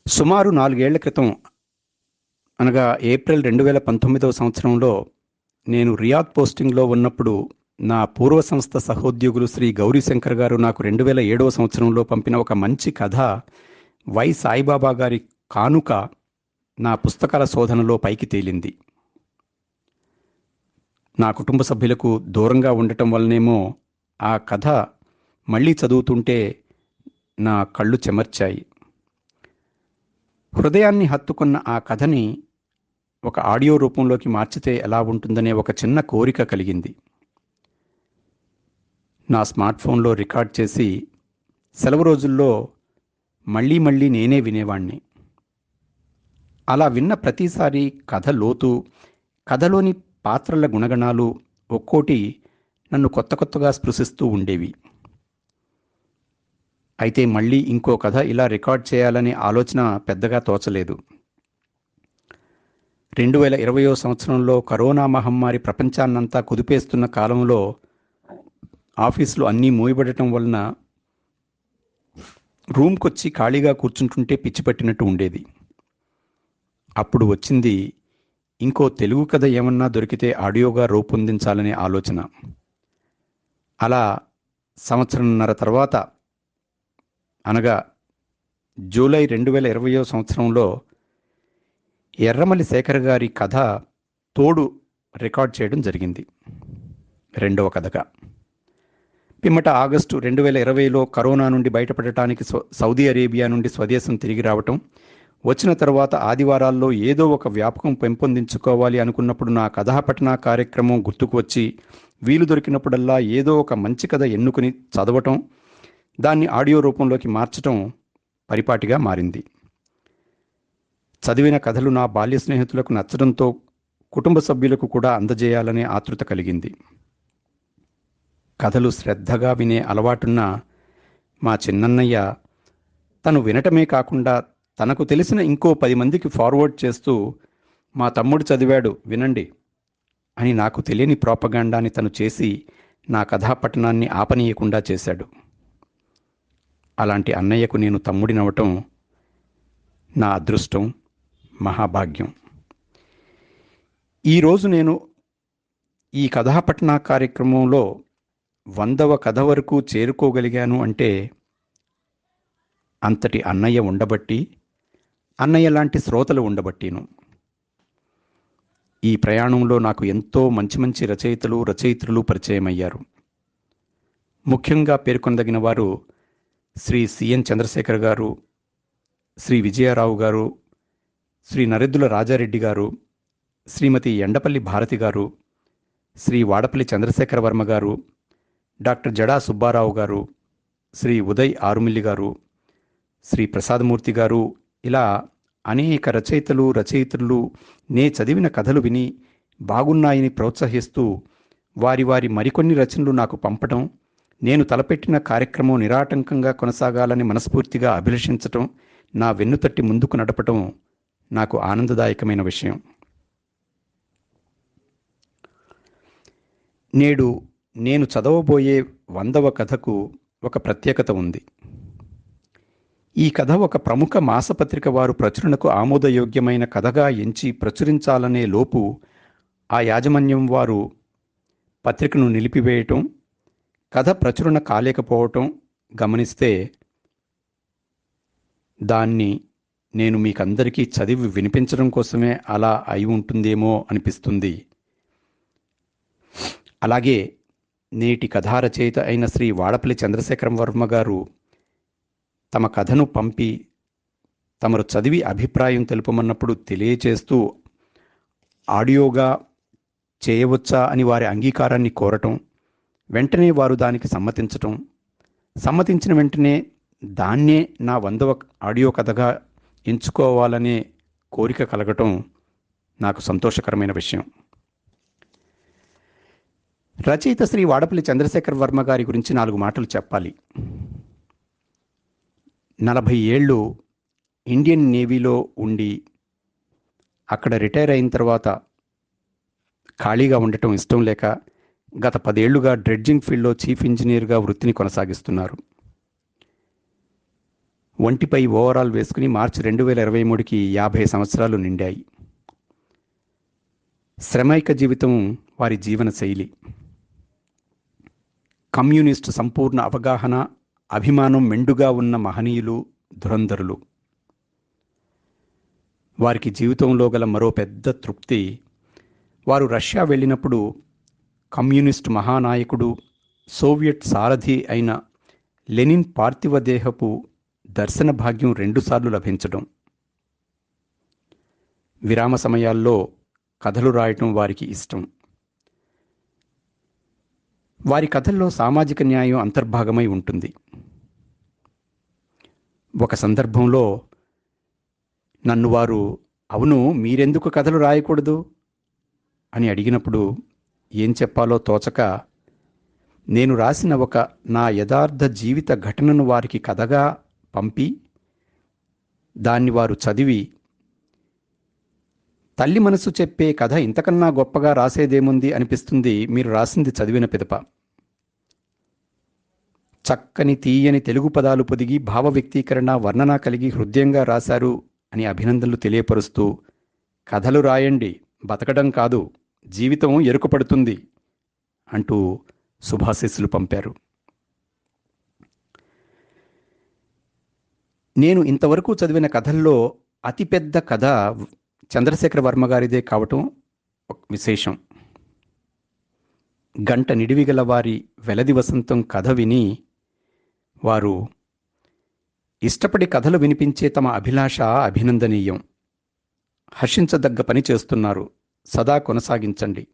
సుమారు 4 ఏళ్ల క్రితం అనగా ఏప్రిల్ 2019వ సంవత్సరంలో నేను రియాద్ పోస్టింగ్‌లో ఉన్నప్పుడు నా పూర్వ సంస్థ సహోద్యోగులు శ్రీ గౌరీశంకర్ గారు నాకు 2007వ సంవత్సరంలో పంపిన ఒక మంచి కథ వై. సాయిబాబా గారి కానుక నా పుస్తకాల శోధనలో పైకి తేలింది. నా కుటుంబ సభ్యులకు దూరంగా ఉండటం వల్లనేమో ఆ కథ మళ్ళీ చదువుతుంటే నా కళ్ళు చెమర్చాయి. హృదయాన్ని హత్తుకున్న ఆ కథని ఒక ఆడియో రూపంలోకి మార్చితే ఎలా ఉంటుందనే ఒక చిన్న కోరిక కలిగింది. నా స్మార్ట్ ఫోన్లో రికార్డ్ చేసి సెలవు రోజుల్లో మళ్ళీ మళ్ళీ నేనే వినేవాణ్ణి. అలా విన్న ప్రతిసారి కథ లోతు, కథలోని పాత్రల గుణగణాలు ఒక్కోటి నన్ను కొత్త కొత్తగా స్పృశిస్తూ ఉండేవి. అయితే మళ్ళీ ఇంకో కథ ఇలా రికార్డ్ చేయాలనే ఆలోచన పెద్దగా తోచలేదు. 2020వ సంవత్సరంలో కరోనా మహమ్మారి ప్రపంచాన్నంతా కుదిపేస్తున్న కాలంలో ఆఫీసులు అన్నీ మూయబడటం వలన రూమ్కొచ్చి ఖాళీగా కూర్చుంటుంటే పిచ్చి పట్టినట్టు ఉండేది. అప్పుడు వచ్చింది ఇంకో తెలుగు కథ ఏమన్నా దొరికితే ఆడియోగా రూపొందించాలనే ఆలోచన. అలా సంవత్సరంన్నర తర్వాత అనగా జూలై 2020వ సంవత్సరంలో ఎర్రమల్లి శేఖర్ గారి కథ తోడు రికార్డ్ చేయడం జరిగింది, రెండవ కథగా. పిమ్మట ఆగస్టు 2020లో కరోనా నుండి బయటపడటానికి సౌదీ అరేబియా నుండి స్వదేశం తిరిగి రావటం, వచ్చిన తర్వాత ఆదివారాల్లో ఏదో ఒక వ్యాపకం పెంపొందించుకోవాలి అనుకున్నప్పుడు నా కథాపఠన కార్యక్రమం గుర్తుకు వచ్చి వీలు దొరికినప్పుడల్లా ఏదో ఒక మంచి కథ ఎన్నుకుని చదవటం, దాన్ని ఆడియో రూపంలోకి మార్చటం పరిపాటిగా మారింది. చదివిన కథలు నా బాల్య స్నేహితులకు నచ్చడంతో కుటుంబ సభ్యులకు కూడా అందజేయాలనే ఆతృత కలిగింది. కథలు శ్రద్ధగా వినే అలవాటున్న మా చిన్నన్నయ్య తను వినటమే కాకుండా తనకు తెలిసిన ఇంకో 10 మందికి ఫార్వర్డ్ చేస్తూ, మా తమ్ముడు చదివాడు వినండి అని నాకు తెలియని ప్రోపగాండాని తను చేసి నా కథాపఠనాన్ని ఆపనీయకుండా చేశాడు. అలాంటి అన్నయ్యకు నేను తమ్ముడినవటం నా అదృష్టం, మహాభాగ్యం. ఈరోజు నేను ఈ కథాపఠన కార్యక్రమంలో 100వ కథ వరకు చేరుకోగలిగాను అంటే అంతటి అన్నయ్య ఉండబట్టి, అన్నయ్య లాంటి శ్రోతలు ఉండబట్టిను. ఈ ప్రయాణంలో నాకు ఎంతో మంచి మంచి రచయిత్రులు పరిచయమయ్యారు. ముఖ్యంగా పేర్కొనదగిన వారు శ్రీ సిఎన్ చంద్రశేఖర్ గారు, శ్రీ విజయారావు గారు, శ్రీ నరెద్దుల రాజారెడ్డి గారు, శ్రీమతి ఎండపల్లి భారతి గారు, శ్రీ వాడపల్లి చంద్రశేఖర వర్మ గారు, డాక్టర్ జడా సుబ్బారావు గారు, శ్రీ ఉదయ్ ఆరుమిల్లి గారు, శ్రీ ప్రసాదమూర్తి గారు, ఇలా అనేక రచయిత్రులు నే చదివిన కథలు విని బాగున్నాయని ప్రోత్సహిస్తూ వారి మరికొన్ని రచనలు నాకు పంపటం, నేను తలపెట్టిన కార్యక్రమం నిరాటంకంగా కొనసాగాలని మనస్ఫూర్తిగా అభిలషించటం, నా వెన్నుతట్టి ముందుకు నడపటం నాకు ఆనందదాయకమైన విషయం. నేడు నేను చదవబోయే 100వ కథకు ఒక ప్రత్యేకత ఉంది. ఈ కథ ఒక ప్రముఖ మాసపత్రిక వారు ప్రచురణకు ఆమోదయోగ్యమైన కథగా ఎంచి ప్రచురించాలనే లోపు ఆ యాజమాన్యం వారు పత్రికను నిలిపివేయటం, కథ ప్రచురణ కాలేకపోవటం గమనిస్తే దాన్ని నేను మీకందరికీ చదివి వినిపించడం కోసమే అలా అయి ఉంటుందేమో అనిపిస్తుంది. అలాగే నేటి కథా రచయిత అయిన శ్రీ వాడపల్లి చంద్రశేఖర వర్మ గారు తమ కథను పంపి తమరు చదివి అభిప్రాయం తెలుపమన్నప్పుడు తెలియచేస్తూ ఆడియోగా చేయవచ్చా అని వారి అంగీకారాన్ని కోరటం, వెంటనే వారు దానికి సమ్మతించిన వెంటనే దాన్నే నా 100వ ఆడియో కథగా ఎంచుకోవాలనే కోరిక కలగటం నాకు సంతోషకరమైన విషయం. రచయిత శ్రీ వాడపల్లి చంద్రశేఖర వర్మ గారి గురించి 4 మాటలు చెప్పాలి. 40 ఏళ్ళు ఇండియన్ నేవీలో ఉండి అక్కడ రిటైర్ అయిన తర్వాత ఖాళీగా ఉండటం ఇష్టం లేక గత 10 ఏళ్లుగా డ్రెడ్జింగ్ ఫీల్డ్లో చీఫ్ ఇంజనీర్గా వృత్తిని కొనసాగిస్తున్నారు. ఒంటిపై ఓవరాల్ వేసుకుని మార్చి 2023కి 50 సంవత్సరాలు నిండాయి. శ్రమైక జీవితం వారి జీవన శైలి. కమ్యూనిస్టు సంపూర్ణ అవగాహన, అభిమానం మెండుగా ఉన్న మహనీయులు, ధురంధరులు. వారికి జీవితంలో గల మరో పెద్ద తృప్తి, వారు రష్యా వెళ్ళినప్పుడు కమ్యూనిస్టు మహానాయకుడు, సోవియట్ సారథి అయిన లెనిన్ పార్థివ దేహపు దర్శన భాగ్యం 2 సార్లు లభించడం. విరామ సమయాల్లో కథలు రాయటం వారికి ఇష్టం. వారి కథల్లో సామాజిక న్యాయం అంతర్భాగమై ఉంటుంది. ఒక సందర్భంలో నన్ను వారు, అవును మీరెందుకు కథలు రాయకూడదు అని అడిగినప్పుడు ఏం చెప్పాలో తోచక, నేను రాసిన ఒక నా యథార్థ జీవిత ఘటనను వారికి కథగా పంపి దాన్ని వారు చదివి, తల్లి మనసు చెప్పే కథ ఇంతకన్నా గొప్పగా రాసేదేముంది అనిపిస్తుంది మీరు రాసింది చదివిన పిదప. చక్కని తీయని తెలుగు పదాలు పొదిగి భావ వ్యక్తీకరణ, వర్ణన కలిగి హృదయంగా రాశారు అని అభినందనలు తెలియపరుస్తూ, కథలు రాయండి, బతకడం కాదు, జీవితం ఎరుకపడుతుంది అంటూ శుభాశీస్సులు పంపారు. నేను ఇంతవరకు చదివిన కథల్లో అతిపెద్ద కథ చంద్రశేఖర వర్మ గారిదే కావటం విశేషం. గంట నిడివిగల వారి వెలది వసంతం కథ విని వారు ఇష్టపడి కథలు వినిపించే తమ అభిలాష అభినందనీయం. హర్షించదగ్గ పని చేస్తున్నారు, సదా కొనసాగించండి.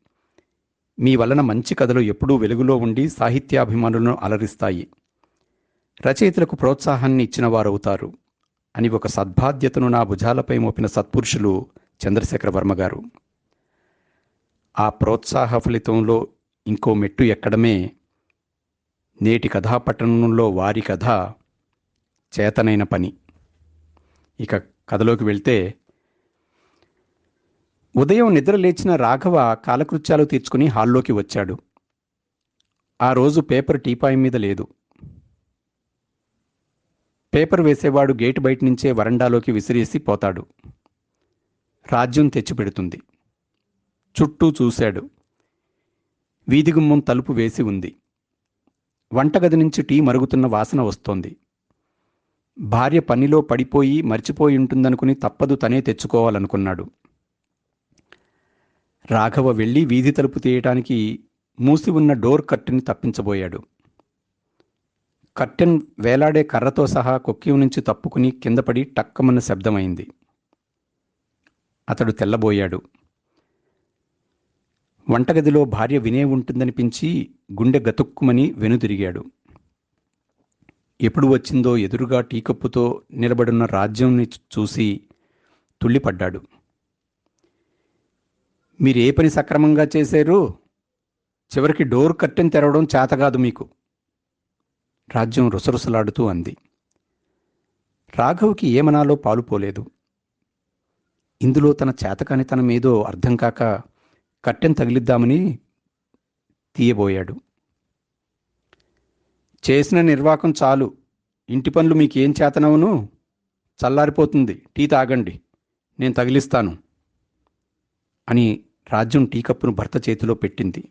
మీ వలన మంచి కథలు ఎప్పుడూ వెలుగులో ఉండి సాహిత్యాభిమానులను అలరిస్తాయి, రచయితలకు ప్రోత్సాహాన్ని ఇచ్చిన వారవుతారు అని ఒక సద్బాధ్యతను నా భుజాలపై మోపిన సత్పురుషులు చంద్రశేఖర వర్మ గారు. ఆ ప్రోత్సాహ ఫలితంలో ఇంకో మెట్టు ఎక్కడమే నేటి కథాపట్టణంలో వారి కథ చేతనైన పని. ఇక కథలోకి వెళ్తే, ఉదయం నిద్ర లేచిన రాఘవ కాలకృత్యాలు తీర్చుకుని హాల్లోకి వచ్చాడు. ఆ రోజు పేపర్ టీపాయ్ మీద లేదు. పేపర్ వేసేవాడు గేటు బయట నుంచే వరండాలోకి విసిరేసి పోతాడు. రాజ్యం తెచ్చిపెడుతుంది. చుట్టూ చూశాడు. వీధి గుమ్మం తలుపు వేసి ఉంది. వంటగది నుంచి టీ మరుగుతున్న వాసన వస్తోంది. భార్య పనిలో పడిపోయి మర్చిపోయి ఉంటుందనుకుని తప్పదు తనే తెచ్చుకోవాలనుకున్నాడు. రాఘవ వెళ్ళి వీధి తలుపు తీయటానికి మూసి ఉన్న డోర్ కర్టెన్ తప్పించబోయాడు. కర్టెన్ వేలాడే కర్రతో సహా కొక్కి నుంచి తప్పుకుని కిందపడి టక్కమన్న శబ్దమైంది. అతడు తెల్లబోయాడు. వంటగదిలో భార్య వినే ఉంటుందనిపించి గుండె గతుక్కుమని వెనుదిరిగాడు. ఎప్పుడు వచ్చిందో ఎదురుగా టీకప్పుతో నిలబడున్న రాజ్యంని చూసి తుళ్ళిపడ్డాడు. మీరే పని సక్రమంగా చేశారు? చివరికి డోర్ కర్టెన్ తెరవడం చేతగాదు మీకు, రాజ్యం రుసరుసలాడుతూ అంది. రాఘవ్కి ఏమనాలో పాలుపోలేదు. ఇందులో తన చేతకానితనమేదో అర్థం కాక కర్టెన్ తగిలిద్దామని తీయబోయాడు. చేసిన నిర్వాకం చాలు, ఇంటి పనులు మీకేం చేతనవును? చల్లారిపోతుంది, టీ తాగండి, నేను తగిలిస్తాను అని రాజ్యం టీ కప్పును భర్త చేతిలో పెట్టింది.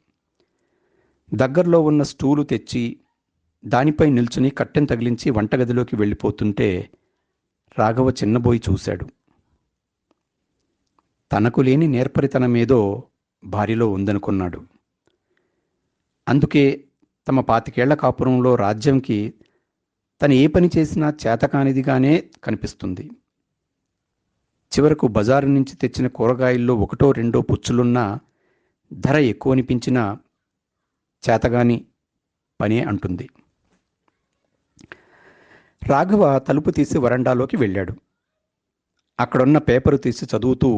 దగ్గరలో ఉన్న స్టూలు తెచ్చి దానిపై నిల్చుని కట్టెను తగిలించి వంటగదిలోకి వెళ్ళిపోతుంటే రాఘవ చిన్నబోయి చూశాడు. తనకు లేని నేర్పరితనమేదో భార్యలో ఉందనుకున్నాడు. అందుకే తమ 25 ఏళ్ల కాపురంలో రాజ్యంకి తను ఏ పని చేసినా చేతకానిదిగానే కనిపిస్తుంది. చివరకు బజారు నుంచి తెచ్చిన కూరగాయల్లో 1-2 పుచ్చులున్నా ధర ఎక్కువనిపించినా చేతగాని పనే అంటుంది. రాఘవ తలుపు తీసి వరండాలోకి వెళ్ళాడు. అక్కడున్న పేపరు తీసి చదువుతూ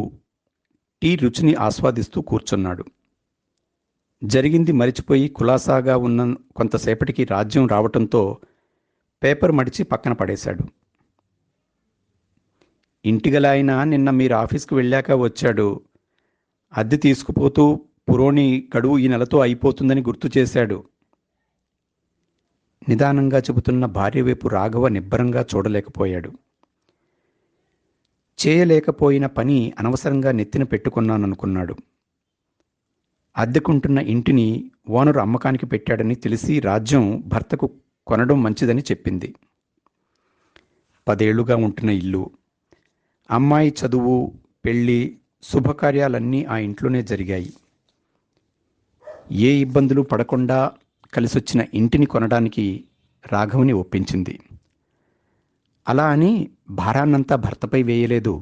టీ రుచిని ఆస్వాదిస్తూ కూర్చున్నాడు. జరిగింది మరిచిపోయి కులాసాగా ఉన్న కొంతసేపటికి రాజ్యం రావటంతో పేపర్ మడిచి పక్కన పడేశాడు. ఇంటిగల ఆయన నిన్న మీరు ఆఫీస్కి వెళ్ళాక వచ్చాడు. అద్దె తీసుకుపోతూ పురోణి గడువు ఈ నెలతో అయిపోతుందని గుర్తు చేశాడు. నిదానంగా చెబుతున్న భార్య వైపు రాఘవ నిబ్బరంగా చూడలేకపోయాడు. చేయలేకపోయిన పని అనవసరంగా నెత్తిన పెట్టుకున్నాననుకున్నాడు. అద్దెకుంటున్న ఇంటిని ఓనరు అమ్మకానికి పెట్టాడని తెలిసి రాజ్యం భర్తకు కొనడం మంచిదని చెప్పింది. 10 ఏళ్లుగా ఉంటున్న ఇల్లు, అమ్మాయి చదువు, పెళ్ళి, శుభకార్యాలన్నీ ఆ ఇంట్లోనే జరిగాయి. ఏ ఇబ్బందులు పడకుండా కలిసొచ్చిన ఇంటిని కొనడానికి రాఘవని ఒప్పించింది. అలా అని భారాన్నంతా భర్తపై వేయలేదు.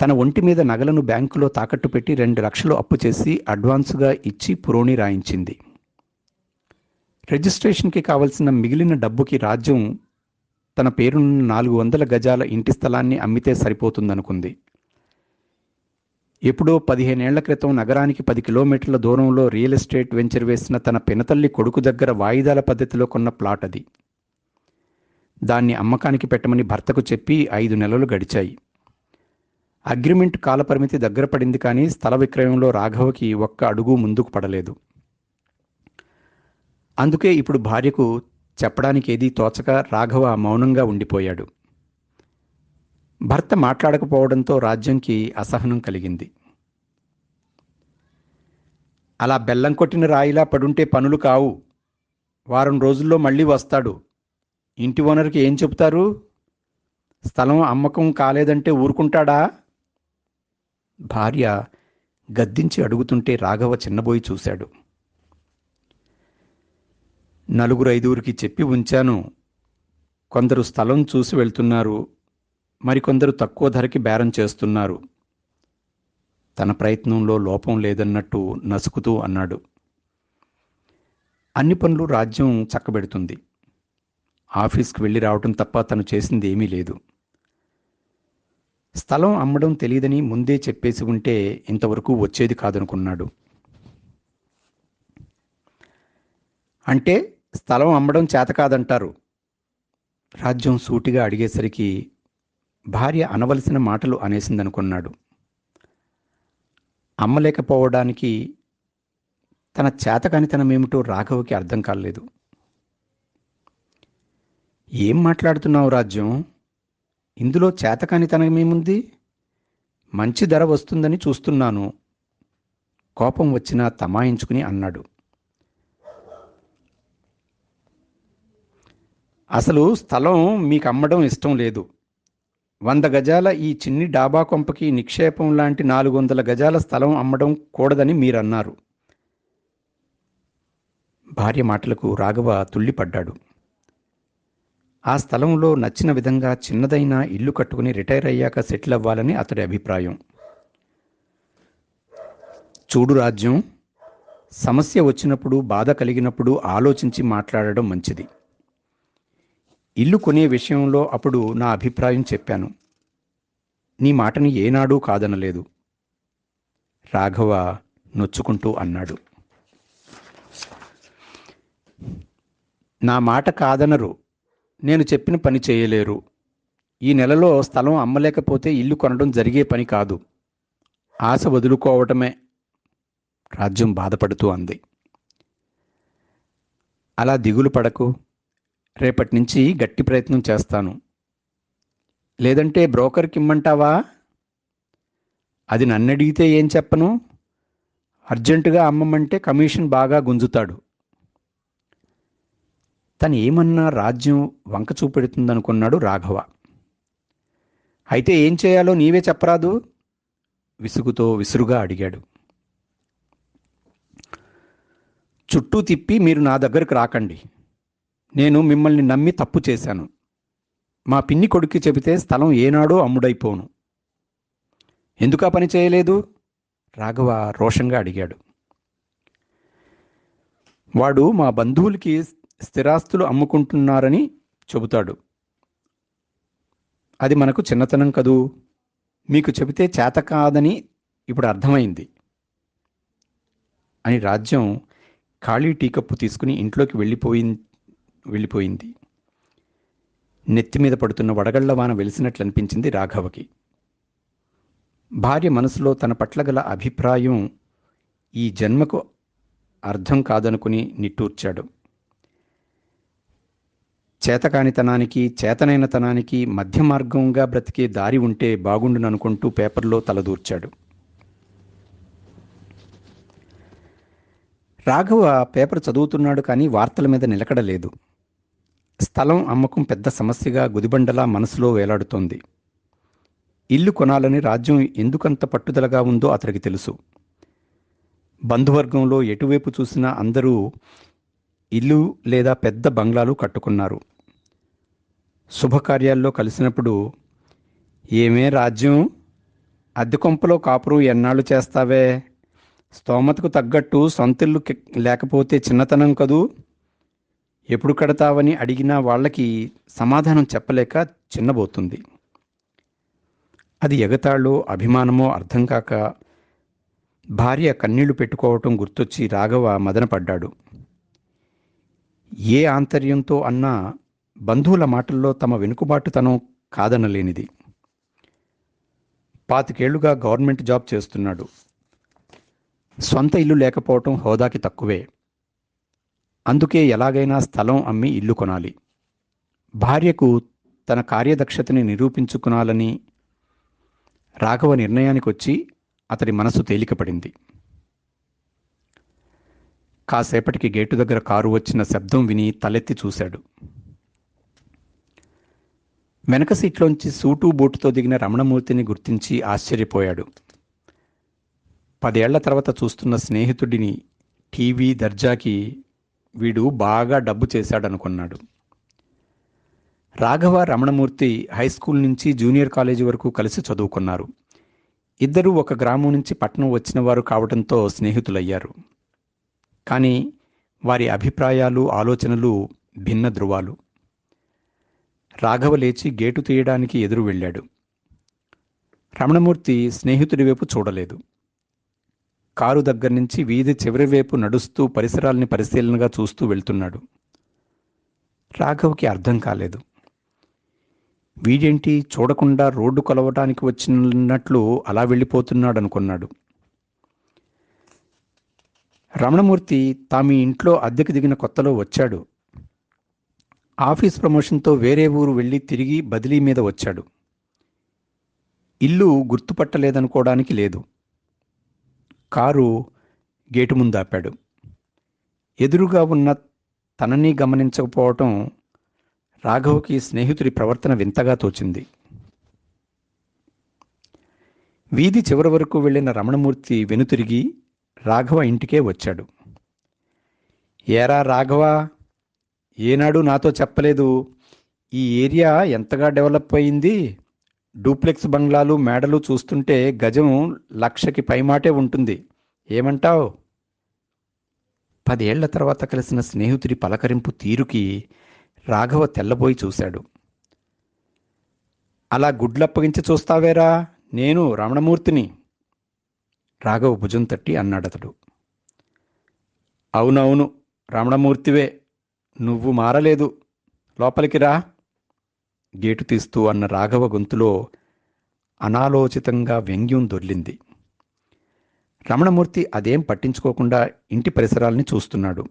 తన ఒంటి మీద నగలను బ్యాంకులో తాకట్టు పెట్టి 2 లక్షలు అప్పు చేసి అడ్వాన్సుగా ఇచ్చి పురోణి రాయించింది. రిజిస్ట్రేషన్కి కావలసిన మిగిలిన డబ్బుకి రాజ్యం తన పేరున్న 400 గజాల ఇంటి స్థలాన్ని అమ్మితే సరిపోతుందనుకుంది. ఎప్పుడో 15 ఏళ్ల క్రితం నగరానికి 10 కిలోమీటర్ల దూరంలో రియల్ ఎస్టేట్ వెంచర్ వేసిన తన పినతల్లి కొడుకు దగ్గర వాయిదాల పద్ధతిలో కొన్న ప్లాట్ అది. దాన్ని అమ్మకానికి పెట్టమని భర్తకు చెప్పి 5 నెలలు గడిచాయి. అగ్రిమెంట్ కాలపరిమితి దగ్గర పడింది, కానీ స్థల విక్రయంలో రాఘవకి ఒక్క అడుగు ముందుకు పడలేదు. అందుకే ఇప్పుడు భార్యకు చెప్పడానికి ఏదీ తోచక రాఘవ మౌనంగా ఉండిపోయాడు. భర్త మాట్లాడకపోవడంతో రాజ్యంకి అసహనం కలిగింది. అలా బెల్లం కొట్టిన రాయిలా పడుంటే పనులు కావు. వారం రోజుల్లో మళ్ళీ వస్తాడు. ఇంటి ఓనర్కి ఏం చెబుతారు? స్థలం అమ్మకం కాలేదంటే ఊరుకుంటాడా? భార్య గద్దించి అడుగుతుంటే రాఘవ చిన్నబోయి చూశాడు. 4-5 చెప్పి ఉంచాను. కొందరు స్థలం చూసి వెళ్తున్నారు, మరికొందరు తక్కువ ధరకి బేరం చేస్తున్నారు. తన ప్రయత్నంలో లోపం లేదన్నట్టు నసుకుతూ అన్నాడు. అన్ని పనులు రాజ్యం చక్కబెడుతుంది. ఆఫీస్కి వెళ్ళి రావటం తప్ప తను చేసింది ఏమీ లేదు. స్థలం అమ్మడం తెలియదని ముందే చెప్పేసి ఉంటే ఇంతవరకు వచ్చేది కాదనుకున్నాడు. అంటే స్థలం అమ్మడం చేత కాదంటారు? రాజ్యం సూటిగా అడిగేసరికి భార్య అనవలసిన మాటలు అనేసిందనుకున్నాడు. అమ్మలేకపోవడానికి తన చేతకానితనమేమిటో రాఘవకి అర్థం కాలేదు. ఏం మాట్లాడుతున్నావు రాజ్యం? ఇందులో చేతకానితనమేముంది? మంచి ధర వస్తుందని చూస్తున్నాను. కోపం వచ్చినా తమాయించుకుని అన్నాడు. అసలు స్థలం మీకు అమ్మడం ఇష్టం లేదు. 100 గజాల ఈ చిన్ని డాబా కొంపకి నిక్షేపం లాంటి 400 గజాల స్థలం అమ్మడం కూడదని మీరన్నారు. భార్య మాటలకు రాఘవ తుళ్ళిపడ్డాడు. ఆ స్థలంలో నచ్చిన విధంగా చిన్నదైన ఇల్లు కట్టుకుని రిటైర్ అయ్యాక సెటిల్ అవ్వాలని అతడి అభిప్రాయం. చూడు రాజ్యం, సమస్య వచ్చినప్పుడు, బాధ కలిగినప్పుడు ఆలోచించి మాట్లాడడం మంచిది. ఇల్లు కొనే విషయంలో అప్పుడు నా అభిప్రాయం చెప్పాను. నీ మాటని ఏనాడూ కాదనలేదు. రాఘవ నొచ్చుకుంటూ అన్నాడు. నా మాట కాదనరు, నేను చెప్పిన పని చేయలేరు. ఈ నెలలో స్థలం అమ్మలేకపోతే ఇల్లు కొనడం జరిగే పని కాదు. ఆశ వదులుకోవటమే. రాజ్యం బాధపడుతూ అంది. అలా దిగులు పడకు. రేపటి నుంచి గట్టి ప్రయత్నం చేస్తాను. లేదంటే బ్రోకర్కి ఇమ్మంటావా? అది నన్నడిగితే ఏం చెప్పను? అర్జెంటుగా అమ్మమంటే కమిషన్ బాగా గుంజుతాడు. తను ఏమన్నా రాజ్యం వంక చూపెడుతుందనుకున్నాడు రాఘవ. అయితే ఏం చేయాలో నీవే చెప్పరాదు? విసుగుతో విసురుగా అడిగాడు. చుట్టూ తిప్పి మీరు నా దగ్గరకు రాకండి. నేను మిమ్మల్ని నమ్మి తప్పు చేశాను. మా పిన్ని కొడుక్కి చెబితే స్థలం ఏనాడో అమ్ముడైపోను. ఎందుకా పని చేయలేదు? రాఘవ రోషంగా అడిగాడు. వాడు మా బంధువులకి స్థిరాస్తులు అమ్ముకుంటున్నారని చెబుతాడు. అది మనకు చిన్నతనం కదూ. మీకు చెబితే చేత కాదని ఇప్పుడు అర్థమైంది అని రాజ్యం ఖాళీ టీకప్పు తీసుకుని ఇంట్లోకి వెళ్ళిపోయింది. నెత్తిమీద పడుతున్న వడగళ్ల వాన వెలిసినట్లు అనిపించింది రాఘవకి. భార్య మనసులో తన పట్ల గల అభిప్రాయం ఈ జన్మకు అర్థం కాదనుకుని నిట్టూర్చాడు. చేతకానితనానికి చేతనైనతనానికి మధ్య మార్గంగా బ్రతికే దారి ఉంటే బాగుండుననుకుంటూ పేపర్లో తలదూర్చాడు. రాఘవ పేపర్ చదువుతున్నాడు, కానీ వార్తల మీద నిలకడలేదు. స్థలం అమ్మకం పెద్ద సమస్యగా గుదిబండలా మనసులో వేలాడుతోంది. ఇల్లు కొనాలని రాజ్యం ఎందుకంత పట్టుదలగా ఉందో అతడికి తెలుసు. బంధువర్గంలో ఎటువైపు చూసినా అందరూ ఇల్లు లేదా పెద్ద బంగ్లాలు కట్టుకున్నారు. శుభకార్యాల్లో కలిసినప్పుడు, ఏమే రాజ్యం, అద్దె కొంపలో కాపురం ఎన్నాళ్ళు చేస్తావే, స్తోమతకు తగ్గట్టు సొంతిల్లు లేకపోతే చిన్నతనం కదూ, ఎప్పుడు కడతావని అడిగినా వాళ్ళకి సమాధానం చెప్పలేక చిన్నబోతుంది. అది ఎగతాళో అభిమానమో అర్థం కాక భార్య కన్నీళ్లు పెట్టుకోవటం గుర్తొచ్చి రాఘవ మదనపడ్డాడు. ఏ ఆంతర్యంతో అన్నా బంధువుల మాటల్లో తమ వెనుకబాటుతనం కాదనలేనిది. 25 ఏళ్లుగా గవర్నమెంట్ జాబ్ చేస్తున్నాడు. సొంత ఇల్లు లేకపోవటం హోదాకి తక్కువే. అందుకే ఎలాగైనా స్థలం అమ్మి ఇల్లు కొనాలి. భార్యకు తన కార్యదక్షతని నిరూపించుకునాలని రాఘవ నిర్ణయానికొచ్చి అతడి మనసు తేలికపడింది. కాసేపటికి గేటు దగ్గర కారు వచ్చిన శబ్దం విని తలెత్తి చూశాడు. వెనక సీట్లోంచి సూటు బూటుతో దిగిన రమణమూర్తిని గుర్తించి ఆశ్చర్యపోయాడు. 10 ఏళ్ల తర్వాత చూస్తున్న స్నేహితుడిని టీవీ దర్జాకి వీడు బాగా డబ్బు చేశాడనుకున్నాడు. రాఘవ, రమణమూర్తి హైస్కూల్ నుంచి జూనియర్ కాలేజీ వరకు కలిసి చదువుకున్నారు. ఇద్దరూ ఒక గ్రామం నుంచి పట్టణం వచ్చిన వారు కావడంతో స్నేహితులయ్యారు. కానీ వారి అభిప్రాయాలు, ఆలోచనలు భిన్న ధృవాలు. రాఘవ లేచి గేటు తీయడానికి ఎదురు వెళ్ళాడు. రమణమూర్తి స్నేహితుడి వైపు చూడలేదు. కారు దగ్గర నుంచి వీధి చివరి వైపు నడుస్తూ పరిసరాల్ని పరిశీలనగా చూస్తూ వెళ్తున్నాడు. రాఘవకి అర్థం కాలేదు. వీడేంటి చూడకుండా రోడ్డు కొలవటానికి వచ్చినట్లు అలా వెళ్ళిపోతున్నాడనుకున్నాడు. రమణమూర్తి తామి ఇంట్లో అద్దెకు దిగిన కొత్తలో వచ్చాడు. ఆఫీస్ ప్రమోషన్తో వేరే ఊరు వెళ్ళి తిరిగి బదిలీ మీద వచ్చాడు. ఇల్లు గుర్తుపట్టలేదనుకోవడానికి లేదు. కారు గేటు ముందు ఆపాడు. ఎదురుగా ఉన్న తనని గమనించకపోవటం రాఘవకి స్నేహితుడి ప్రవర్తన వింతగా తోచింది. వీధి చివరి వరకు వెళ్ళిన రమణమూర్తి వెనుతిరిగి రాఘవ ఇంటికే వచ్చాడు. ఏరా రాఘవ, ఏనాడు నాతో చెప్పలేదు? ఈ ఏరియా ఎంతగా డెవలప్ అయింది. డూప్లెక్స్ బంగ్లాలు, మేడలు చూస్తుంటే గజం 1,00,000కి పైమాటే ఉంటుంది. ఏమంటావ్? 10 ఏళ్ల తర్వాత కలిసిన స్నేహితుడి పలకరింపు తీరుకి రాఘవ తెల్లబోయి చూశాడు. అలా గుడ్లప్పగించి చూస్తావేరా, నేను రమణమూర్తిని. రాఘవ భుజం తట్టి అన్నాడతడు. అవునవును, రమణమూర్తివే, నువ్వు మారలేదు, లోపలికి రా, గేటు తీస్తూ అన్న రాఘవ గొంతులో అనాలోచితంగా వ్యంగ్యం దొర్లింది. రమణమూర్తి అదేం పట్టించుకోకుండా ఇంటి పరిసరాల్ని చూస్తున్నాడు.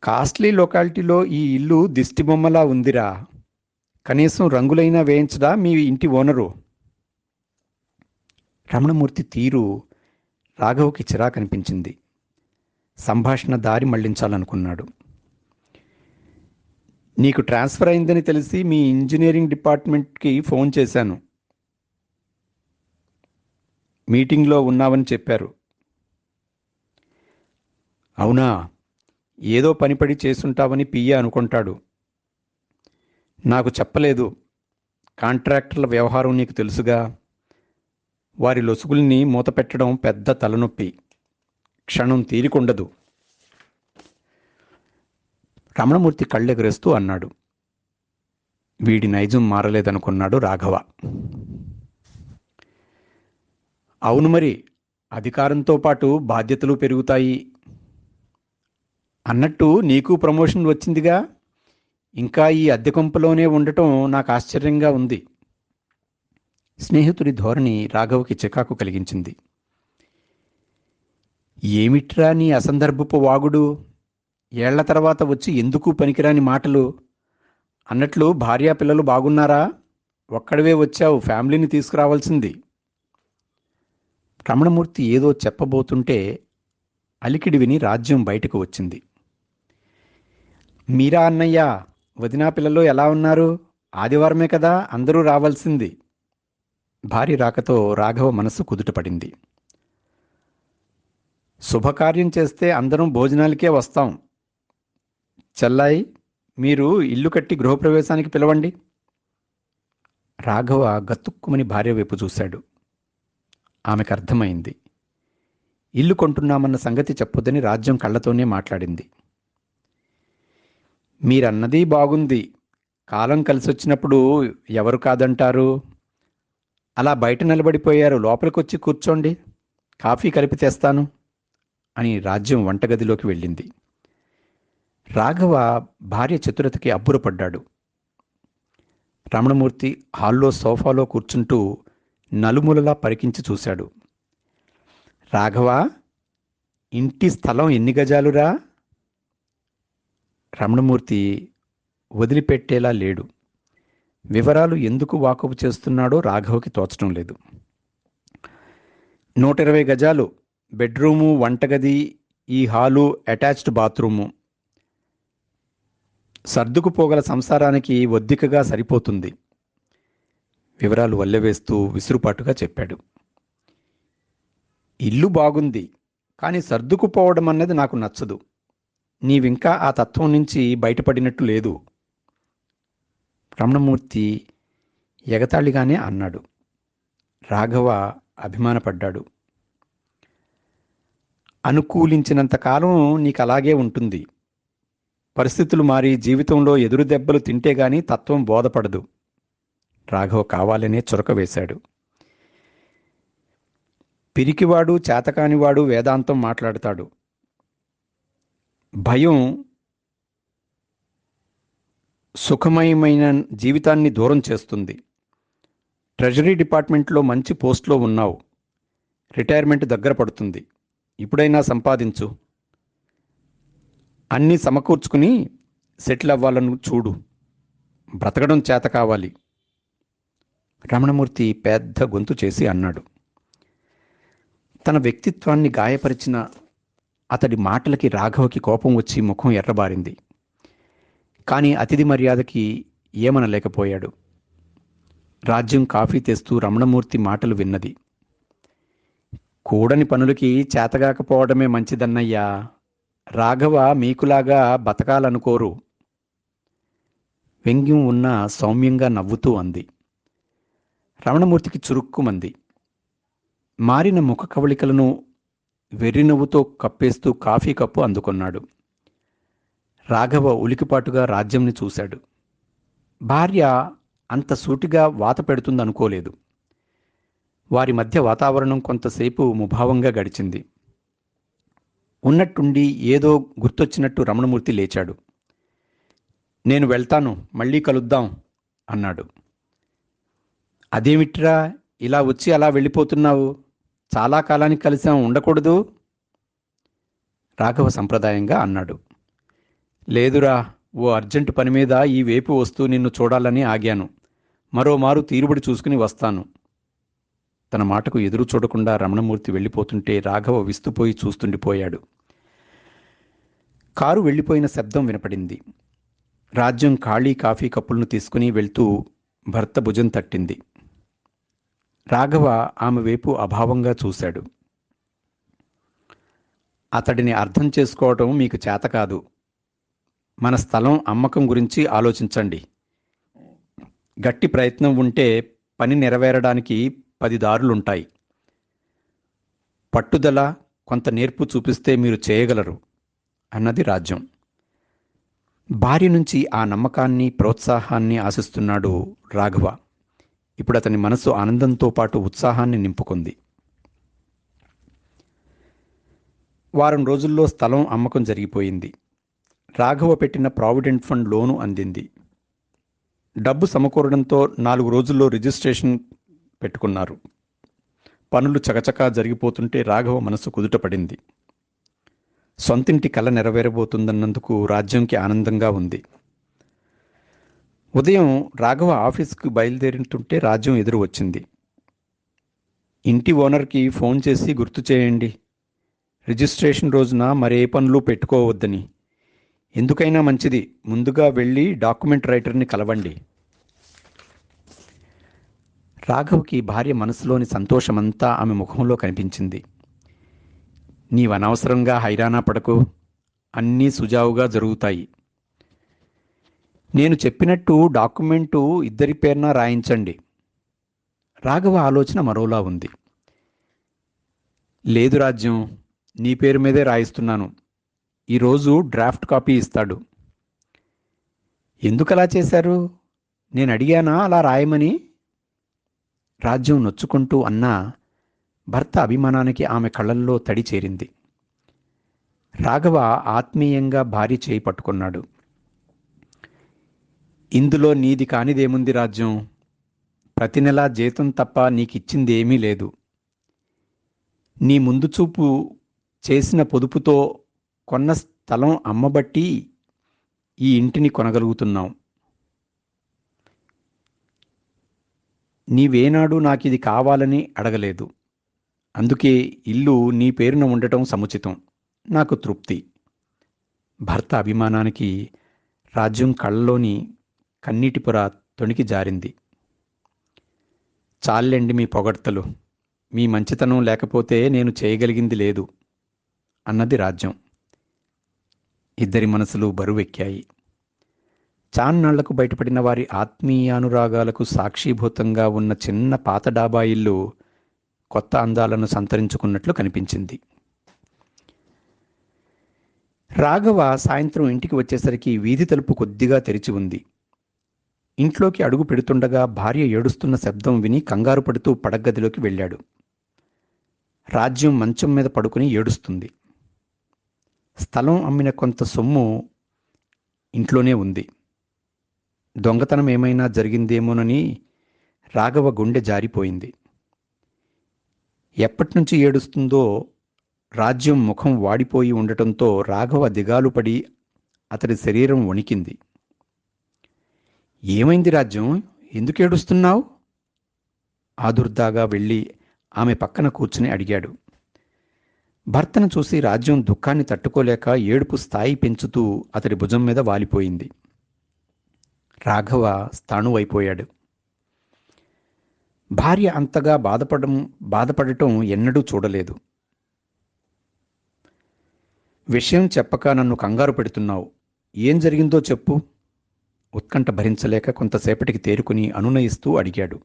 కాస్ట్లీ లొకాలిటీలో ఈ ఇల్లు దిష్టిబొమ్మలా ఉందిరా, కనీసం రంగులైనా వేయించడా మీ ఇంటి ఓనరు? రమణమూర్తి తీరు రాఘవకి చిరాకనిపించింది. సంభాషణ దారి మళ్లించాలనుకున్నాడు. నీకు ట్రాన్స్ఫర్ అయిందని తెలిసి మీ ఇంజనీరింగ్ డిపార్ట్మెంట్కి ఫోన్ చేశాను. మీటింగ్లో ఉన్నావని చెప్పారు. అవునా? ఏదో పనిపడి చేసుంటావని పియ్య అనుకుంటాడు. నాకు చెప్పలేదు. కాంట్రాక్టర్ల వ్యవహారం నీకు తెలుసుగా. వారి లొసుగుల్ని మూతపెట్టడం పెద్ద తలనొప్పి. క్షణం తీరికుండదు. రమణమూర్తి కళ్ళెగరేస్తూ అన్నాడు. వీడి నైజం మారలేదనుకున్నాడు రాఘవ. అవును మరి, అధికారంతో పాటు బాధ్యతలు పెరుగుతాయి. అన్నట్టు నీకు ప్రమోషన్ వచ్చిందిగా, ఇంకా ఈ అద్దె కొంపలోనే ఉండటం నాకు ఆశ్చర్యంగా ఉంది. స్నేహితుడి ధోరణి రాఘవకి చికాకు కలిగించింది. ఏమిట్రా నీ అసందర్భపు వాగుడు? ఏళ్ల తర్వాత వచ్చి ఎందుకు పనికిరాని మాటలు అన్నట్లు భార్యా పిల్లలు బాగున్నారా? ఒక్కడివే వచ్చావు, ఫ్యామిలీని తీసుకురావాల్సింది. రమణమూర్తి ఏదో చెప్పబోతుంటే అలికిడి విని రాజ్యం బయటకు వచ్చింది. మీరా అన్నయ్య, వదినా పిల్లలు ఎలా ఉన్నారు? ఆదివారమే కదా, అందరూ రావాల్సింది. భార్య రాకతో రాఘవ మనస్సు కుదుటపడింది. శుభకార్యం చేస్తే అందరం భోజనాలకే వస్తాం. చెల్లాయి, మీరు ఇల్లు కట్టి గృహప్రవేశానికి పిలవండి. రాఘవ గతుక్కుమని భార్య వైపు చూశాడు. ఆమెకు అర్థమైంది. ఇల్లు కొంటున్నామన్న సంగతి చెప్పొద్దని రాజ్యం కళ్ళతోనే మాట్లాడింది. మీరన్నది బాగుంది. కాలం కలిసొచ్చినప్పుడు ఎవరు కాదంటారు? అలా బయట నిలబడిపోయారు, లోపలికొచ్చి కూర్చోండి, కాఫీ కలిపి తెస్తాను అని రాజ్యం వంటగదిలోకి వెళ్ళింది. రాఘవ భార్య చతురతకి అబ్బురపడ్డాడు. రమణమూర్తి హాల్లో సోఫాలో కూర్చుంటూ నలుమూలలా పరికించి చూశాడు. రాఘవ, ఇంటి స్థలం ఎన్ని గజాలురా? రమణమూర్తి వదిలిపెట్టేలా లేడు. వివరాలు ఎందుకు వాకపు చేస్తున్నాడో రాఘవకి తోచడం లేదు. 120 గజాలు. బెడ్రూము, వంటగది, ఈ హాలు, అటాచ్డ్ బాత్రూము. సర్దుకుపోగల సంసారానికి ఒద్దికగా సరిపోతుంది. వివరాలు వల్లెవేస్తూ విసురుపాటుగా చెప్పాడు. ఇల్లు బాగుంది, కానీ సర్దుకుపోవడం అన్నది నాకు నచ్చదు. నీవింకా ఆ తత్వం నుంచి బయటపడినట్టు లేదు. రమణమూర్తి ఎగతాళిగానే అన్నాడు. రాఘవ అభిమానపడ్డాడు. అనుకూలించినంతకాలం నీకలాగే ఉంటుంది. పరిస్థితులు మారి జీవితంలో ఎదురు దెబ్బలు తింటేగాని తత్వం బోధపడదు. రాఘవ కావాలనే చురక వేశాడు. పిరికివాడు, చేతకానివాడు వేదాంతం మాట్లాడతాడు. భయం సుఖమయమైన జీవితాన్ని దూరం చేస్తుంది. ట్రెజరీ డిపార్ట్మెంట్లో మంచి పోస్ట్లో ఉన్నావు. రిటైర్మెంట్ దగ్గర పడుతుంది. ఇప్పుడైనా సంపాదించు. అన్నీ సమకూర్చుకుని సెటిల్ అవ్వాలను చూడు. బ్రతకడం చేత కావాలి. రమణమూర్తి పెద్ద గొంతు చేసి అన్నాడు. తన వ్యక్తిత్వాన్ని గాయపరిచిన అతడి మాటలకి రాఘవకి కోపం వచ్చి ముఖం ఎర్రబారింది. కానీ అతిథి మర్యాదకి ఏమనలేకపోయాడు. రాజ్యం కాఫీ తెస్తూ రమణమూర్తి మాటలు విన్నది. కూడని పనులకి చేతగాకపోవడమే మంచిదన్నయ్యా. రాఘవ మీకులాగా బతకాలనుకోరు. వ్యంగ్యం ఉన్న సౌమ్యంగా నవ్వుతూ అంది. రమణమూర్తికి చురుక్కుమంది. మారిన ముఖ కవళికలను వెర్రినవ్వుతో కప్పేస్తూ కాఫీ కప్పు అందుకున్నాడు. రాఘవ ఉలికిపాటుగా రాజ్యంని చూశాడు. భార్య అంత సూటిగా వాత పెడుతుందనుకోలేదు. వారి మధ్య వాతావరణం కొంతసేపు ముభావంగా గడిచింది. ఉన్నట్టుండి ఏదో గుర్తొచ్చినట్టు రమణమూర్తి లేచాడు. నేను వెళ్తాను, మళ్ళీ కలుద్దాం అన్నాడు. అదేమిట్రా ఇలా వచ్చి అలా వెళ్ళిపోతున్నావు? చాలా కాలానికి కలిసాం, ఉండకూడదు? రాఘవ సంప్రదాయంగా అన్నాడు. లేదురా, ఓ అర్జెంటు పని మీద ఈ వేపు వస్తూ నిన్ను చూడాలని ఆగాను. మరోమారు తీరుబడి చూసుకుని వస్తాను. తన మాటకు ఎదురు చూడకుండా రమణమూర్తి వెళ్ళిపోతుంటే రాఘవ విస్తుపోయి చూస్తుండిపోయాడు. కారు వెళ్ళిపోయిన శబ్దం వినపడింది. రాజ్యం ఖాళీ కాఫీ కప్పులను తీసుకుని వెళ్తూ భర్త భుజం తట్టింది. రాఘవ ఆమె వైపు అభావంగా చూశాడు. అతడిని అర్థం చేసుకోవటం మీకు చేత కాదు. మన స్థలం అమ్మకం గురించి ఆలోచించండి. గట్టి ప్రయత్నం ఉంటే పని నెరవేరడానికి 10 దారులుంటాయి. పట్టుదల, కొంత నేర్పు చూపిస్తే మీరు చేయగలరు అన్నది రాజ్యం. భార్య నుంచి ఆ నమ్మకాన్ని, ప్రోత్సాహాన్ని ఆశిస్తున్నాడు రాఘవ. ఇప్పుడు అతని మనసు ఆనందంతో పాటు ఉత్సాహాన్ని నింపుకుంది. వారం రోజుల్లో స్థలం అమ్మకం జరిగిపోయింది. రాఘవ పెట్టిన ప్రావిడెంట్ ఫండ్ లోను అందింది. డబ్బు సమకూరడంతో 4 రోజుల్లో రిజిస్ట్రేషన్ పెట్టుకున్నారు. పనులు చకచకా జరిగిపోతుంటే రాఘవ మనసు కుదుటపడింది. సొంతింటి కల నెరవేరబోతుందన్నందుకు రాజ్యంకి ఆనందంగా ఉంది. ఉదయం రాఘవ ఆఫీస్కి బయలుదేరుతుంటే రాజ్యం ఎదురు వచ్చింది. ఇంటి ఓనర్కి ఫోన్ చేసి గుర్తు చేయండి, రిజిస్ట్రేషన్ రోజున మరే పనులు పెట్టుకోవద్దని. ఎందుకైనా మంచిది ముందుగా వెళ్ళి డాక్యుమెంట్ రైటర్ని కలవండి. రాఘవ్కి భార్య మనసులోని సంతోషమంతా ఆమె ముఖంలో కనిపించింది. నీవనవసరంగా హైరానా పడకు, అన్నీ సుజావుగా జరుగుతాయి. నేను చెప్పినట్టు డాక్యుమెంటు ఇద్దరి పేరున రాయించండి. రాఘవ ఆలోచన మరోలా ఉంది. లేదు రాజ్యం, నీ పేరు మీదే రాయిస్తున్నాను. ఈరోజు డ్రాఫ్ట్ కాపీ ఇస్తాడు. ఎందుకలా చేశారు? నేను అడిగానా అలా రాయమని? రాజ్యం నొచ్చుకుంటూ అన్నా భర్త అభిమానానికి ఆమె కళ్ళల్లో తడి చేరింది. రాఘవ ఆత్మీయంగా భార్య చేయి పట్టుకున్నాడు. ఇందులో నీది కానిదేముంది రాజ్యం? ప్రతి నెలా జీతం తప్ప నీకిచ్చిందేమీ లేదు. నీ ముందు చూపు చేసిన పొదుపుతో కొన్న స్థలం అమ్మబట్టి ఈ ఇంటిని కొనగలుగుతున్నాం. నీవేనాడు నాకిది కావాలని అడగలేదు. అందుకే ఇల్లు నీ పేరున ఉండటం సముచితం. నాకు తృప్తి. భర్త అభిమానానికి రాజ్యం కళ్ళలోని కన్నీటి పొర తొణికి జారింది. చాలండి మీ పొగడ్తలు. మీ మంచితనం లేకపోతే నేను చేయగలిగింది లేదు అన్నది రాజ్యం. ఇద్దరి మనసులు బరువెక్కాయి. చాన్నాళ్లకు బయటపడిన వారి ఆత్మీయానురాగాలకు సాక్షీభూతంగా ఉన్న చిన్న పాత డాబా ఇల్లు కొత్త అందాలను సంతరించుకున్నట్లు కనిపించింది. రాఘవ సాయంత్రం ఇంటికి వచ్చేసరికి వీధి తలుపు కొద్దిగా తెరిచి ఉంది. ఇంట్లోకి అడుగు పెడుతుండగా భార్య ఏడుస్తున్న శబ్దం విని కంగారు పడుతూ పడగదిలోకి వెళ్ళాడు. రాజ్యం మంచం మీద పడుకుని ఏడుస్తుంది. స్థలం అమ్మిన కొంత సొమ్ము ఇంట్లోనే ఉంది. దొంగతనం ఏమైనా జరిగిందేమోనని రాఘవ గుండె జారిపోయింది. ఎప్పటినుంచి ఏడుస్తుందో రాజ్యం ముఖం వాడిపోయి ఉండటంతో రాఘవ దిగాలు పడి అతడి శరీరం వణికింది. ఏమైంది రాజ్యం? ఎందుకు ఏడుస్తున్నావు? ఆదుర్దాగా వెళ్ళి ఆమె పక్కన కూర్చుని అడిగాడు. భర్తను చూసి రాజ్యం దుఃఖాన్ని తట్టుకోలేక ఏడుపు స్థాయి పెంచుతూ అతడి భుజం మీద వాలిపోయింది. రాఘవ స్థాణువైపోయాడు. భార్య అంతగా బాధపడటం ఎన్నడూ చూడలేదు. విషయం చెప్పక నన్ను కంగారు పెడుతున్నావు. ఏం జరిగిందో చెప్పు. ఉత్కంఠ భరించలేక కొంతసేపటికి తేరుకుని అనునయిస్తూ అడిగాడు.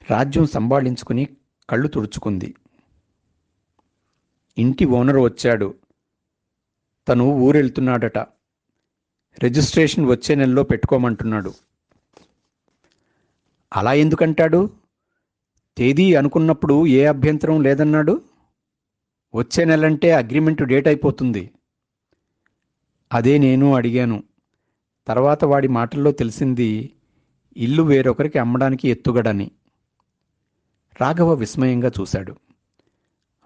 రాజ్యం సంభాళించుకుని కళ్ళు తుడుచుకుంది. ఇంటి ఓనర్ వచ్చాడు. తను ఊరెళ్తున్నాడట. రిజిస్ట్రేషన్ వచ్చే నెలలో పెట్టుకోమంటున్నాడు. అలా ఎందుకంటాడు? తేదీ అనుకున్నప్పుడు ఏ అభ్యంతరం లేదన్నాడు. వచ్చే నెలంటే అగ్రిమెంటు డేట్ అయిపోతుంది. అదే నేను అడిగాను. తర్వాత వాడి మాటల్లో తెలిసింది ఇల్లు వేరొకరికి అమ్మడానికి ఎత్తుగడని. రాఘవ విస్మయంగా చూశాడు.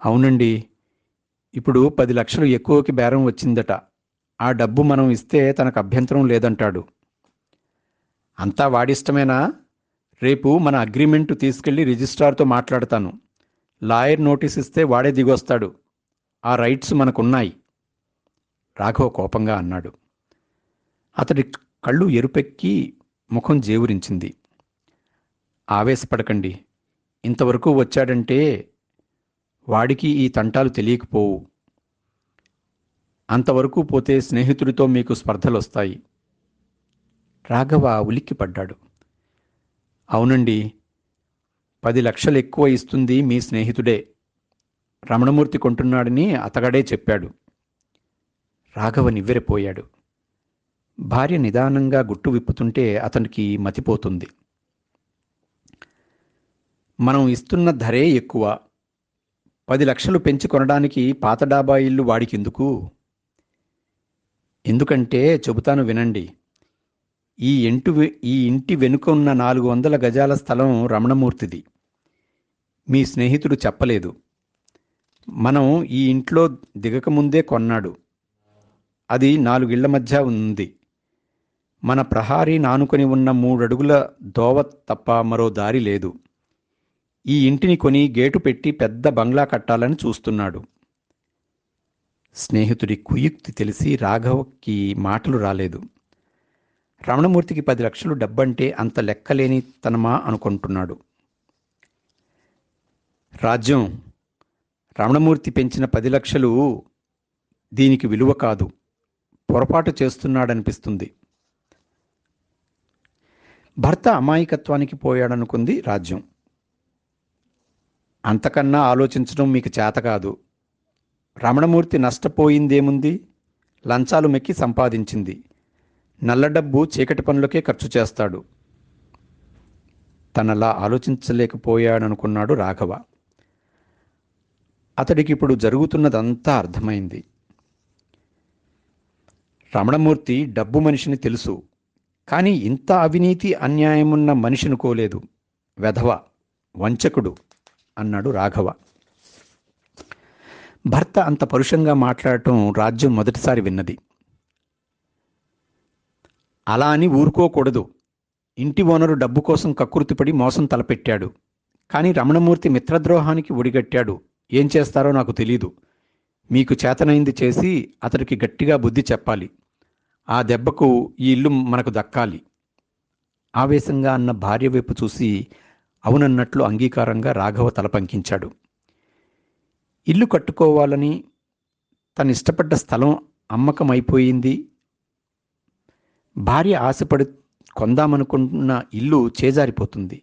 అవునండి, ఇప్పుడు 10 లక్షలు ఎక్కువకి బేరం వచ్చిందట. ఆ డబ్బు మనం ఇస్తే తనకు అభ్యంతరం లేదంటాడు. అంతా వాడిష్టమేనా? రేపు మన అగ్రిమెంటు తీసుకెళ్లి రిజిస్ట్రార్తో మాట్లాడతాను. లాయర్ నోటీస్ ఇస్తే వాడే దిగొస్తాడు. ఆ రైట్స్ మనకున్నాయి. రాఘవ కోపంగా అన్నాడు. అతడి కళ్ళు ఎరుపెక్కి ముఖం జేవురించింది. ఆవేశపడకండి. ఇంతవరకు వచ్చాడంటే వాడికి ఈ తంటాలు తెలియకపోవు. అంతవరకు పోతే స్నేహితుడితో మీకు స్పర్ధలొస్తాయి. రాఘవ ఉలిక్కిపడ్డాడు. అవునండి, 10 లక్షలు ఎక్కువ ఇస్తుంది మీ స్నేహితుడే. రమణమూర్తి కొంటున్నాడని అతగడే చెప్పాడు. రాఘవ నివ్వెరపోయాడు. భార్య నిదానంగా గుట్టు విప్పుతుంటే అతనికి మతిపోతుంది. మనం ఇస్తున్న ధరే ఎక్కువ. 10 లక్షలు పెంచి కొనడానికి పాత డాబా ఇల్లు వాడికెందుకు? ఎందుకంటే చెబుతాను వినండి. ఈ ఇంటి వెనుక ఉన్న 400 గజాల స్థలం రమణమూర్తిది. మీ స్నేహితుడు చెప్పలేదు. మనం ఈ ఇంట్లో దిగకముందే కొన్నాడు. అది 4 ఇళ్ల మధ్య ఉంది. మన ప్రహారీ నానుకొని ఉన్న 3 అడుగుల దోవ తప్ప మరో దారి లేదు. ఈ ఇంటిని కొని గేటు పెట్టి పెద్ద బంగ్లా కట్టాలని చూస్తున్నాడు. స్నేహితుడి కుయుక్తి తెలిసి రాఘవకి మాటలు రాలేదు. రమణమూర్తికి 10 లక్షలు డబ్బంటే అంత లెక్కలేని తనమా అనుకుంటున్నాడు. రాజ్యం, రమణమూర్తి పెంచిన 10 లక్షలు దీనికి విలువ కాదు. పొరపాటు చేస్తున్నాడనిపిస్తుంది. భర్త అమాయకత్వానికి పోయాడనుకుంది రాజ్యం. అంతకన్నా ఆలోచించడం మీకు చేత కాదు. రమణమూర్తి నష్టపోయిందేముంది? లంచాలు మెక్కి సంపాదించింది. నల్ల డబ్బు చీకటి పనులకే ఖర్చు చేస్తాడు. తనలా ఆలోచించలేకపోయాడనుకున్నాడు రాఘవ. అతడికిప్పుడు జరుగుతున్నదంతా అర్థమైంది. రమణమూర్తి డబ్బు మనిషిని తెలుసు, కానీ ఇంత అవినీతి అన్యాయమున్న మనిషినుకోలేదు. వెధవ, వంచకుడు అన్నాడు రాఘవ. భర్త అంత పరుషంగా మాట్లాడటం రాజ్యం మొదటిసారి విన్నది. అలా అని ఊరుకోకూడదు. ఇంటి ఓనరు డబ్బు కోసం కక్కుర్తిపడి మోసం తలపెట్టాడు. కానీ రమణమూర్తి మిత్రద్రోహానికి ఒడిగట్టాడు. ఏం చేస్తారో నాకు తెలీదు. మీకు చేతనైంది చేసి అతడికి గట్టిగా బుద్ధి చెప్పాలి. ఆ దెబ్బకు ఈ ఇల్లు మనకు దక్కాలి. ఆవేశంగా అన్న భార్య వైపు చూసి అవునన్నట్లు అంగీకారంగా రాఘవ తల పంకించాడు. ఇల్లు కట్టుకోవాలని తనిష్టపడ్డ స్థలం అమ్మకమైపోయింది. భార్య ఆశపడి కొందామనుకున్న ఇల్లు చేజారిపోతుంది.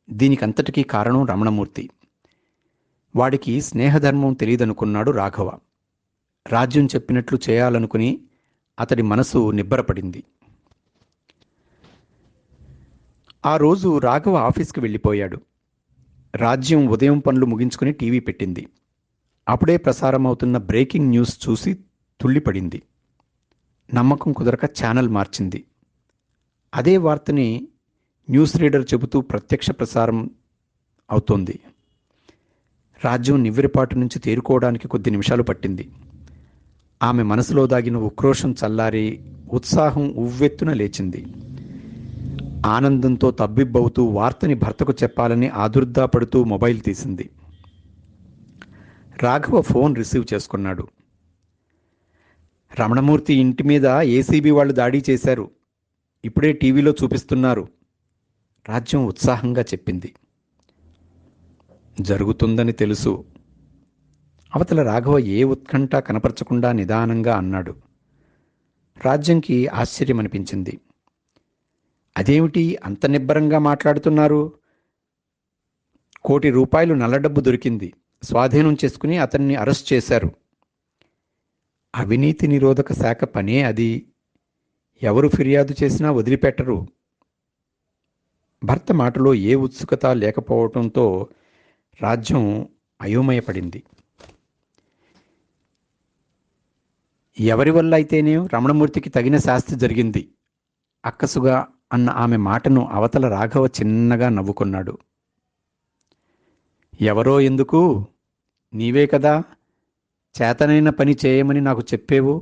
దీనికంతటికీ కారణం రమణమూర్తి. వాడికి స్నేహధర్మం తెలియదనుకున్నాడు రాఘవ. రాజ్యం చెప్పినట్లు చేయాలనుకుని అతడి మనసు నిబ్బరపడింది. ఆ రోజు రాఘవ ఆఫీస్కి వెళ్ళిపోయాడు. రాజ్యం ఉదయం పనులు ముగించుకుని టీవీ పెట్టింది. అప్పుడే ప్రసారమవుతున్న బ్రేకింగ్ న్యూస్ చూసి తుళ్ళిపడింది. నమ్మకం కుదరక ఛానల్ మార్చింది. అదే వార్తని న్యూస్ రీడర్ చెబుతూ ప్రత్యక్ష ప్రసారం అవుతోంది. రాజ్యం నివ్వెరపాటు నుంచి తేరుకోవడానికి కొద్ది నిమిషాలు పట్టింది. ఆమె మనసులో దాగిన ఉక్రోషం చల్లారి ఉత్సాహం ఉవ్వెత్తున లేచింది. ఆనందంతో తబ్బిబ్బవుతూ వార్తని భర్తకు చెప్పాలని ఆదుర్దాపడుతూ మొబైల్ తీసింది. రాఘవ ఫోన్ రిసీవ్ చేసుకున్నాడు. రమణమూర్తి ఇంటి మీద ఏసీబీ వాళ్ళు దాడి చేశారు. ఇప్పుడే టీవీలో చూపిస్తున్నారు. రాజ్యం ఉత్సాహంగా చెప్పింది. జరుగుతుందని తెలుసు. అవతల రాఘవ ఏ ఉత్కంఠ కనపరచకుండా నిదానంగా అన్నాడు. రాజ్యంకి ఆశ్చర్యమనిపించింది. అదేమిటి అంత నిబ్బరంగా మాట్లాడుతున్నారు? ₹1 కోటి నల్లడబ్బు దొరికింది. స్వాధీనం చేసుకుని అతన్ని అరెస్ట్ చేశారు. అవినీతి నిరోధక శాఖ పనే అది. ఎవరు ఫిర్యాదు చేసినా వదిలిపెట్టరు. భర్త మాటలో ఏ ఉత్సుకత లేకపోవటంతో రాజ్యం అయోమయపడింది. ఎవరి వల్ల అయితేనే రమణమూర్తికి తగిన శాస్తి జరిగింది అక్కసుగా అన్న ఆమె మాటను అవతల రాఘవ చిన్నగా నవ్వుకున్నాడు. ఎవరో ఎందుకు? నీవే కదా చేతనైన పని చేయమని నాకు చెప్పేవు.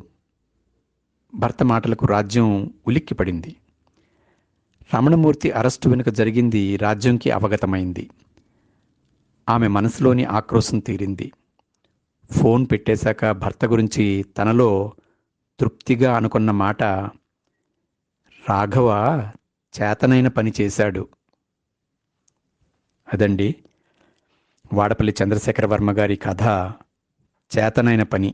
భర్త మాటలకు రాజ్యం ఉలిక్కిపడింది. రమణమూర్తి అరెస్టు వెనుక జరిగింది రాజ్యంకి అవగతమైంది. ఆమె మనసులోని ఆక్రోశం తీరింది. ఫోన్ పెట్టేశాక భర్త గురించి తనలో తృప్తిగా అనుకున్న మాట, రాఘవ చేతనైన పని చేశాడు. అదండి వాడపల్లి చంద్రశేఖర వర్మ గారి కథ చేతనైన పని.